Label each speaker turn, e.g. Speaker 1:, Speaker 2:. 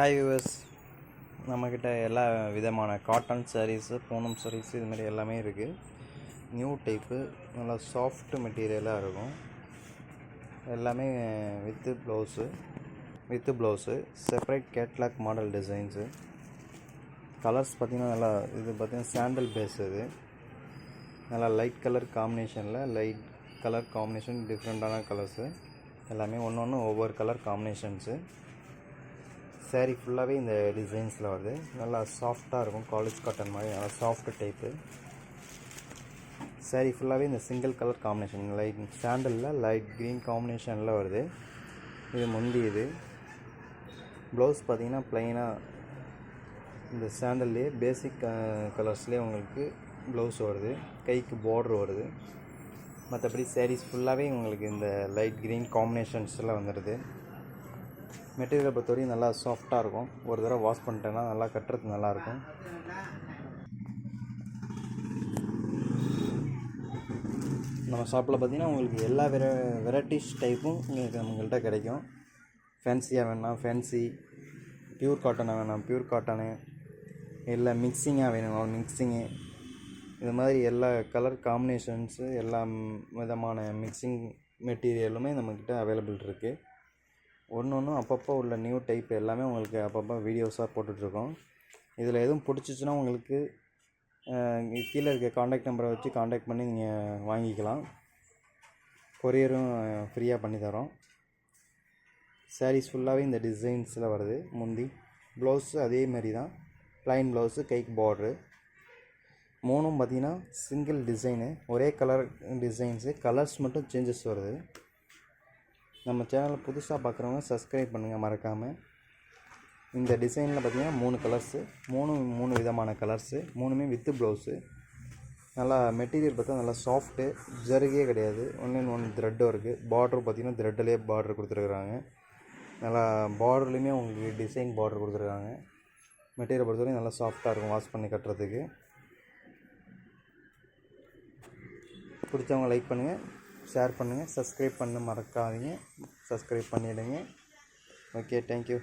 Speaker 1: Hi viewers, நம்மக்கிட்ட எல்லா விதமான காட்டன் சாரீஸு, பூனம் சாரீஸு இதுமாதிரி எல்லாமே இருக்குது. நியூ டைப்பு நல்லா சாஃப்ட் மெட்டீரியலாக இருக்கும். எல்லாமே வித்து blouse separate catalogue model designs. Colours பார்த்திங்கன்னா நல்லா இது பார்த்திங்கன்னா சாண்டல் பேஸ். இது நல்லா லைட் கலர் காம்பினேஷன் டிஃப்ரெண்ட்டான கலர்ஸு. எல்லாமே ஒன்று ஒவ்வொரு கலர் காம்பினேஷன்ஸு. சாரீ ஃபுல்லாகவே இந்த டிசைன்ஸில் வருது. நல்லா சாஃப்டாக இருக்கும். காலேஜ் காட்டன் மாதிரி நல்லா சாஃப்ட் டைப்பு. சாரீ ஃபுல்லாகவே இந்த சிங்கிள் கலர் காம்பினேஷன் சாண்டலில் லைட் க்ரீன் காம்பினேஷனில் வருது. இது முந்தி. இது ப்ளவுஸ் பார்த்திங்கன்னா ப்ளைனாக இந்த சாண்டல்லே பேசிக் கலர்ஸ்லேயே உங்களுக்கு ப்ளவுஸ் வருது. கைக்கு பார்டர் வருது. மற்றபடி சாரீஸ் ஃபுல்லாகவே உங்களுக்கு இந்த லைட் க்ரீன் காம்பினேஷன்ஸில் வந்துடுது. மெட்டீரியலை பொறுத்தவரைக்கும் நல்லா சாஃப்டாக இருக்கும். ஒரு தடவை வாஷ் பண்ணிட்டேன்னா நல்லா கட்டுறதுக்கு நல்லாயிருக்கும். நம்ம ஷாப்பில் பார்த்திங்கன்னா உங்களுக்கு எல்லா வெரைட்டிஸ் டைப்பும் நம்மள்கிட்ட கிடைக்கும். ஃபேன்சியாக வேணால் ஃபேன்சி, பியூர் காட்டனாக வேணாம் பியூர் காட்டனு, இல்லை மிக்சிங்காக வேணும் மிக்சிங்கு, இது மாதிரி எல்லா கலர் காம்பினேஷன்ஸு எல்லா விதமான மிக்சிங் மெட்டீரியலுமே நம்மக்கிட்ட அவைலபிள் இருக்குது. ஒன்று அப்பப்போ உள்ள நியூ டைப் எல்லாமே உங்களுக்கு அப்பப்போ வீடியோஸாக போட்டுட்ருக்கோம். இதில் எதுவும் பிடிச்சிச்சின்னா உங்களுக்கு கீழே இருக்க காண்டாக்ட் நம்பரை வச்சு காண்டாக்ட் பண்ணி நீங்கள் வாங்கிக்கலாம். கொரியரும் ஃப்ரீயாக பண்ணித்தரோம். சாரீஸ் ஃபுல்லாகவே இந்த டிசைன்ஸில் வருது. முந்தி ப்ளவுஸு அதே மாதிரி தான், ப்ளைன் ப்ளவுஸு, கைக்கு பார்ட்ரு. மூணும் பார்த்திங்கன்னா சிங்கிள் டிசைனு, ஒரே கலர் டிசைன்ஸு. கலர்ஸ் மட்டும் சேஞ்சஸ் வருது. நம்ம சேனலில் புதுசாக பார்க்குறவங்க சப்ஸ்கிரைப் பண்ணுங்கள் மறக்காமல். இந்த டிசைனில் பார்த்திங்கன்னா 3 கலர்ஸு, மூணு விதமான கலர்ஸு, மூணுமே வித்து ப்ளவுஸு. நல்லா மெட்டீரியல் பார்த்தா நல்லா சாஃப்ட்டு, ஜருகே கிடையாது. ஒன்று த்ரெட் இருக்குது. பார்ட்ரு பார்த்திங்கன்னா த்ரெட்டிலே பார்ட்ரு கொடுத்துருக்குறாங்க. நல்லா பார்டர்லேயுமே உங்களுக்கு டிசைன் பார்ட்ரு கொடுத்துருக்காங்க. மெட்டீரியல் பொறுத்தவரைக்கும் நல்லா சாஃப்டாக இருக்கும் வாஷ் பண்ணி கட்டுறதுக்கு. பிடிச்சவங்க லைக் பண்ணுங்கள், ஷேர் பண்ணுங்கள், சப்ஸ்கிரைப் பண்ண மறக்காதீங்க. சப்ஸ்கிரைப் பண்ணிவிடுங்க. Okay, thank you.